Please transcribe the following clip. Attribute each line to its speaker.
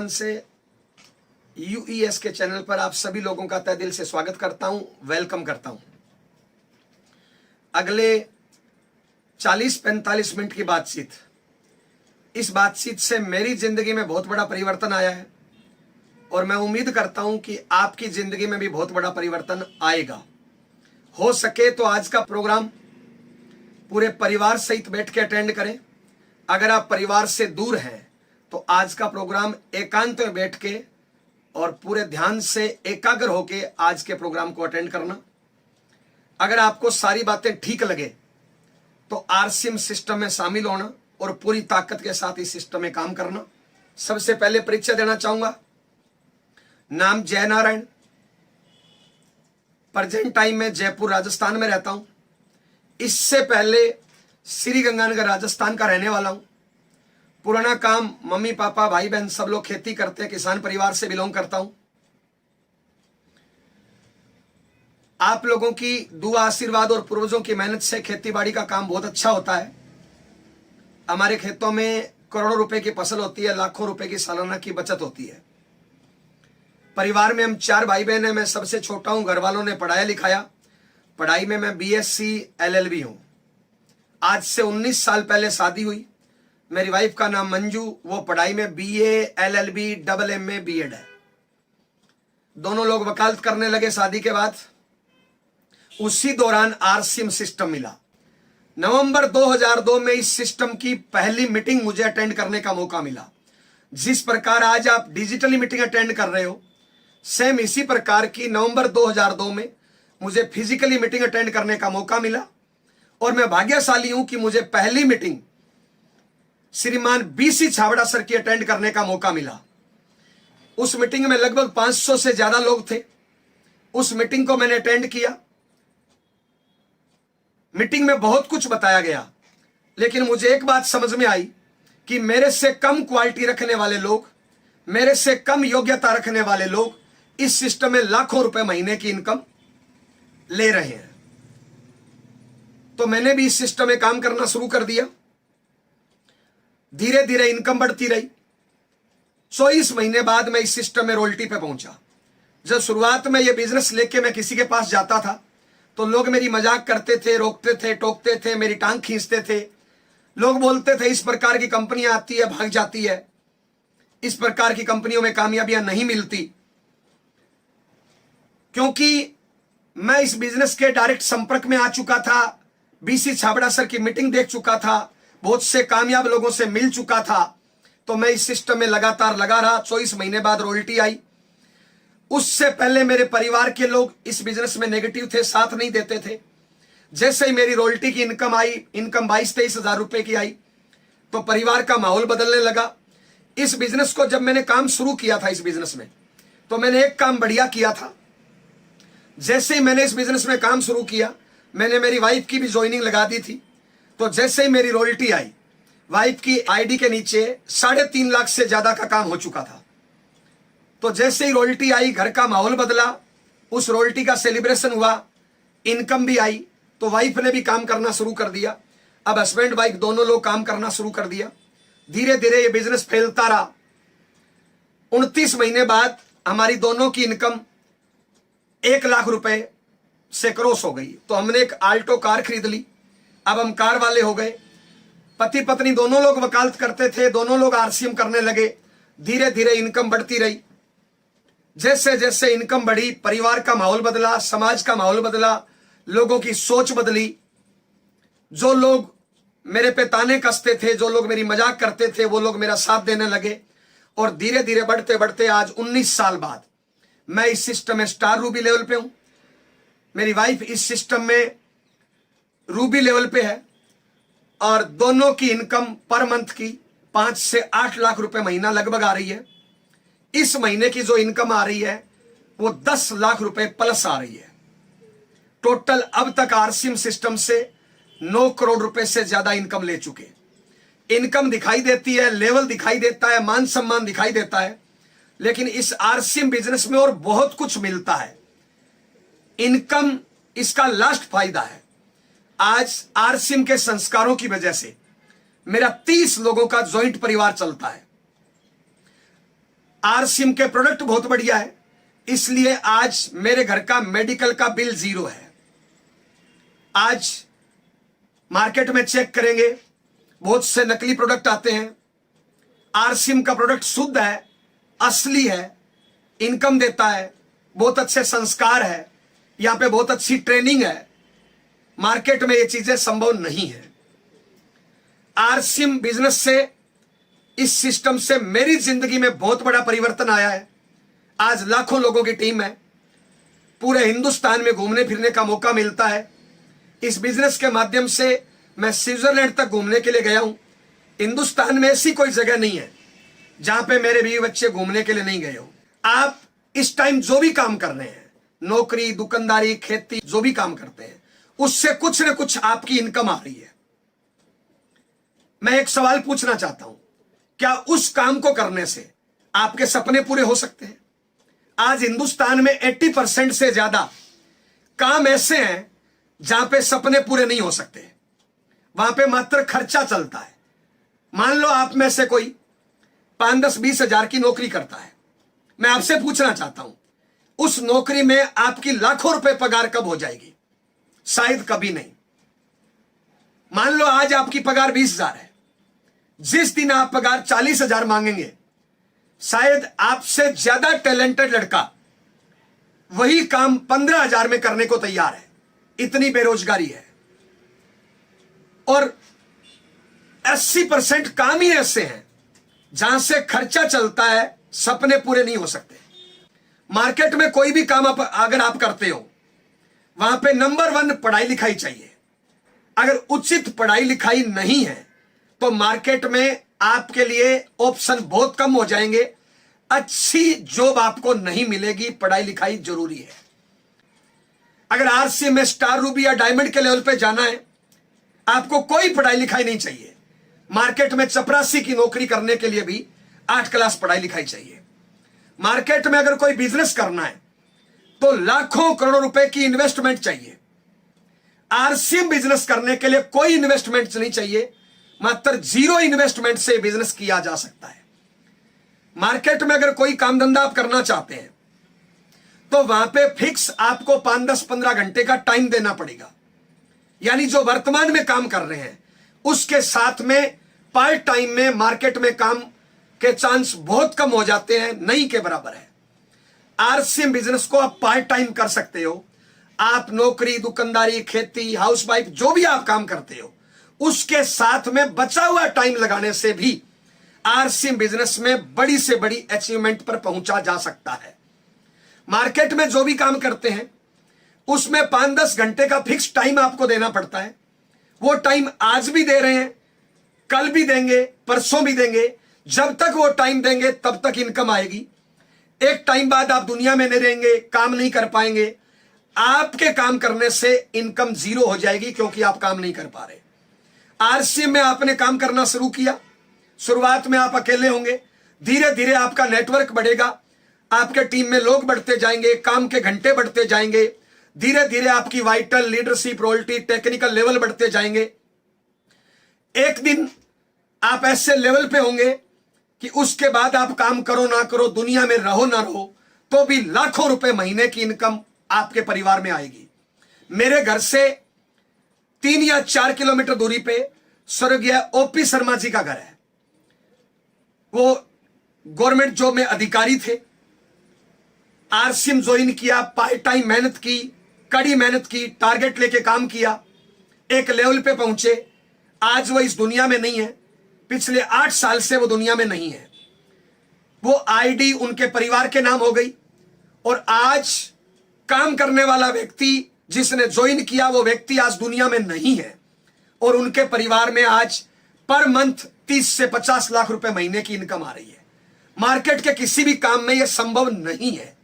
Speaker 1: से यूईएस के चैनल पर आप सभी लोगों का तहे दिल से स्वागत करता हूं, वेलकम करता हूं। अगले 40-45 मिनट की बातचीत, इस बातचीत से मेरी जिंदगी में बहुत बड़ा परिवर्तन आया है और मैं उम्मीद करता हूं कि आपकी जिंदगी में भी बहुत बड़ा परिवर्तन आएगा। हो सके तो आज का प्रोग्राम पूरे परिवार सहित बैठ के अटेंड करें। अगर आप परिवार से दूर हैं तो आज का प्रोग्राम एकांत में बैठ के और पूरे ध्यान से एकाग्र होके आज के प्रोग्राम को अटेंड करना। अगर आपको सारी बातें ठीक लगे तो आरसीएम सिस्टम में शामिल होना और पूरी ताकत के साथ इस सिस्टम में काम करना। सबसे पहले परिचय देना चाहूंगा। नाम जय नारायण, प्रेजेंट टाइम में जयपुर राजस्थान में रहता हूं। इससे पहले श्री गंगानगर राजस्थान का रहने वाला हूं। पुराना काम मम्मी पापा भाई बहन सब लोग खेती करते हैं, किसान परिवार से बिलोंग करता हूं। आप लोगों की दुआ आशीर्वाद और पूर्वजों की मेहनत से खेतीबाड़ी का काम बहुत अच्छा होता है। हमारे खेतों में करोड़ों रुपए की फसल होती है, लाखों रुपए की सालाना की बचत होती है। परिवार में हम 4 भाई बहन हैं, मैं सबसे छोटा हूं। घर वालों ने पढ़ाया लिखाया, पढ़ाई में मैं बीएससी एलएलबी हूं। आज से 19 साल पहले शादी हुई। मेरी वाइफ का नाम मंजू, वो पढ़ाई में BA LLB double MA BEd है। दोनों लोग वकालत करने लगे शादी के बाद। उसी दौरान आरसीएम सिस्टम मिला। नवंबर 2002 में इस सिस्टम की पहली मीटिंग मुझे अटेंड करने का मौका मिला। जिस प्रकार आज आप डिजिटली मीटिंग अटेंड कर रहे हो, सेम इसी प्रकार की नवंबर 2002 में मुझे फिजिकली मीटिंग अटेंड करने का मौका मिला। और मैं भाग्यशाली हूं कि मुझे पहली मीटिंग श्रीमान बीसी छाबड़ा सर की अटेंड करने का मौका मिला। उस मीटिंग में लगभग 500 से ज्यादा लोग थे। उस मीटिंग को मैंने अटेंड किया। मीटिंग में बहुत कुछ बताया गया, लेकिन मुझे एक बात समझ में आई कि मेरे से कम क्वालिटी रखने वाले लोग, मेरे से कम योग्यता रखने वाले लोग इस सिस्टम में लाखों रुपए महीने की इनकम ले रहे हैं। तो मैंने भी इस सिस्टम में काम करना शुरू कर दिया। धीरे धीरे इनकम बढ़ती रही। 24 महीने बाद मैं इस सिस्टम में रॉयल्टी पे पहुंचा। जब शुरुआत में ये बिजनेस लेके मैं किसी के पास जाता था तो लोग मेरी मजाक करते थे, रोकते थे, टोकते थे, मेरी टांग खींचते थे। लोग बोलते थे इस प्रकार की कंपनियां आती है भाग जाती है, इस प्रकार की कंपनियों में कामयाबियां नहीं मिलती। क्योंकि मैं इस बिजनेस के डायरेक्ट संपर्क में आ चुका था, बीसी छाबड़ा सर की मीटिंग देख चुका था, बहुत से कामयाब लोगों से मिल चुका था। तो मैं इस सिस्टम में लगातार लगा रहा। 24 महीने बाद रॉयल्टी आई। उससे पहले मेरे परिवार के लोग इस बिजनेस में नेगेटिव थे, साथ नहीं देते थे। जैसे ही मेरी रॉयल्टी की इनकम आई, इनकम 22-23 हजार रुपए की आई, तो परिवार का माहौल बदलने लगा। इस बिजनेस को जब मैंने काम शुरू किया था इस बिजनेस में, तो मैंने एक काम बढ़िया किया था। जैसे ही मैंने इस बिजनेस में काम शुरू किया, मैंने मेरी वाइफ की भी ज्वाइनिंग लगा दी थी। तो जैसे ही मेरी रॉयल्टी आई, वाइफ की आईडी के नीचे 3.5 लाख से ज्यादा का काम हो चुका था। तो जैसे ही रॉयल्टी आई, घर का माहौल बदला, उस रॉयल्टी का सेलिब्रेशन हुआ, इनकम भी आई, तो वाइफ ने भी काम करना शुरू कर दिया। अब हस्बैंड वाइफ दोनों लोग काम करना शुरू कर दिया। धीरे धीरे ये बिजनेस फैलता रहा। 29 महीने बाद हमारी दोनों की इनकम 1 लाख रुपए से क्रॉस हो गई। तो हमने एक आल्टो कार खरीद ली। अब हम कार वाले हो गए। पति पत्नी दोनों लोग वकालत करते थे, दोनों लोग आरसीएम करने लगे। धीरे धीरे इनकम बढ़ती रही। जैसे जैसे इनकम बढ़ी, परिवार का माहौल बदला, समाज का माहौल बदला, लोगों की सोच बदली। जो लोग मेरे पे ताने कसते थे, जो लोग मेरी मजाक करते थे, वो लोग मेरा साथ देने लगे। और धीरे धीरे बढ़ते बढ़ते आज 19 साल बाद मैं इस सिस्टम में स्टार रूबी लेवल पे हूं। मेरी वाइफ इस सिस्टम में रूबी लेवल पे है और दोनों की इनकम पर मंथ की 5 से 8 लाख रुपए महीना लगभग आ रही है। इस महीने की जो इनकम आ रही है वो 10 लाख रुपए प्लस आ रही है। टोटल अब तक आरसीएम सिस्टम से 9 करोड़ रुपए से ज्यादा इनकम ले चुके। इनकम दिखाई देती है, लेवल दिखाई देता है, मान सम्मान दिखाई देता है, लेकिन इस आरसीएम बिजनेस में और बहुत कुछ मिलता है। इनकम इसका लास्ट फायदा है। आज आरसीएम के संस्कारों की वजह से मेरा 30 लोगों का ज्वाइंट परिवार चलता है। आरसीएम के प्रोडक्ट बहुत बढ़िया है, इसलिए आज मेरे घर का मेडिकल का बिल 0 है। आज मार्केट में चेक करेंगे, बहुत से नकली प्रोडक्ट आते हैं। आरसीएम का प्रोडक्ट शुद्ध है, असली है, इनकम देता है, बहुत अच्छे संस्कार है, यहां पे बहुत अच्छी ट्रेनिंग है। मार्केट में ये चीजें संभव नहीं है। आरसीएम बिजनेस से, इस सिस्टम से मेरी जिंदगी में बहुत बड़ा परिवर्तन आया है। आज लाखों लोगों की टीम है, पूरे हिंदुस्तान में घूमने फिरने का मौका मिलता है। इस बिजनेस के माध्यम से मैं स्विट्जरलैंड तक घूमने के लिए गया हूं। हिंदुस्तान में ऐसी कोई जगह नहीं है जहां पे मेरे बीवी बच्चे घूमने के लिए नहीं गए हो। आप इस टाइम जो भी काम कर रहे हैं, नौकरी, दुकानदारी, खेती, जो भी काम करते हैं, उससे कुछ न कुछ आपकी इनकम आ रही है। मैं एक सवाल पूछना चाहता हूं, क्या उस काम को करने से आपके सपने पूरे हो सकते हैं? आज हिंदुस्तान में 80% से ज्यादा काम ऐसे हैं जहां पे सपने पूरे नहीं हो सकते, वहां पे मात्र खर्चा चलता है। मान लो आप में से कोई 5, 10, 20 हजार की नौकरी करता है। मैं आपसे पूछना चाहता हूं, उस नौकरी में आपकी लाखों रुपए पगार कब हो जाएगी? शायद कभी नहीं। मान लो आज आपकी पगार 20,000 है, जिस दिन आप पगार 40,000 मांगेंगे, शायद आपसे ज्यादा टैलेंटेड लड़का वही काम 15,000 में करने को तैयार है। इतनी बेरोजगारी है। और 80% काम ही ऐसे हैं जहां से खर्चा चलता है, सपने पूरे नहीं हो सकते। मार्केट में कोई भी काम अगर आप करते हो, वहां पे नंबर 1 पढ़ाई लिखाई चाहिए। अगर उचित पढ़ाई लिखाई नहीं है तो मार्केट में आपके लिए ऑप्शन बहुत कम हो जाएंगे, अच्छी जॉब आपको नहीं मिलेगी। पढ़ाई लिखाई जरूरी है। अगर आरसीएम में स्टार, रूबी या डायमंड के लेवल पे जाना है, आपको कोई पढ़ाई लिखाई नहीं चाहिए। मार्केट में चपरासी की नौकरी करने के लिए भी 8 क्लास पढ़ाई लिखाई चाहिए। मार्केट में अगर कोई बिजनेस करना है तो लाखों करोड़ों रुपए की इन्वेस्टमेंट चाहिए। आरसीएम बिजनेस करने के लिए कोई इन्वेस्टमेंट नहीं चाहिए, मात्र 0 इन्वेस्टमेंट से बिजनेस किया जा सकता है। मार्केट में अगर कोई काम धंधा आप करना चाहते हैं तो वहां पे फिक्स आपको 5, 10, 15 घंटे का टाइम देना पड़ेगा। यानी जो वर्तमान में काम कर रहे हैं उसके साथ में पार्ट टाइम में मार्केट में काम के चांस बहुत कम हो जाते हैं, नहीं के बराबर है। आरसीएम बिजनेस को आप पार्ट टाइम कर सकते हो। आप नौकरी, दुकानदारी, खेती, हाउसवाइफ, जो भी आप काम करते हो, उसके साथ में बचा हुआ टाइम लगाने से भी आरसीएम बिजनेस में बड़ी से बड़ी अचीवमेंट पर पहुंचा जा सकता है। मार्केट में जो भी काम करते हैं उसमें 5-10 घंटे का फिक्स टाइम आपको देना पड़ता है। वो टाइम आज भी दे रहे हैं, कल भी देंगे, परसों भी देंगे। जब तक वो टाइम देंगे तब तक इनकम आएगी। एक टाइम बाद आप दुनिया में नहीं रहेंगे, काम नहीं कर पाएंगे। आपके काम करने से इनकम 0 हो जाएगी, क्योंकि आप काम नहीं कर पा रहे। आरसीएम में आपने काम करना शुरू किया, शुरुआत में आप अकेले होंगे, धीरे धीरे आपका नेटवर्क बढ़ेगा, आपके टीम में लोग बढ़ते जाएंगे, काम के घंटे बढ़ते जाएंगे, धीरे धीरे आपकी vital, leadership, royalty, technical level बढ़ते जाएंगे। एक दिन आप ऐसे लेवल पे होंगे कि उसके बाद आप काम करो ना करो, दुनिया में रहो ना रहो, तो भी लाखों रुपए महीने की इनकम आपके परिवार में आएगी। मेरे घर से 3 या 4 किलोमीटर दूरी पे स्वर्गीय ओपी शर्मा जी का घर है। वो गवर्नमेंट जॉब में अधिकारी थे। आरसीएम ज्वाइन किया, पार्ट टाइम मेहनत की, कड़ी मेहनत की, टारगेट लेके काम किया, एक लेवल पे पहुंचे। आज वो इस दुनिया में नहीं है, पिछले 8 साल से वो दुनिया में नहीं है। वो आईडी उनके परिवार के नाम हो गई। और आज काम करने वाला व्यक्ति जिसने ज्वाइन किया, वो व्यक्ति आज दुनिया में नहीं है। और उनके परिवार में आज पर मंथ 30 से 50 लाख रुपए महीने की इनकम आ रही है। मार्केट के किसी भी काम में यह संभव नहीं है।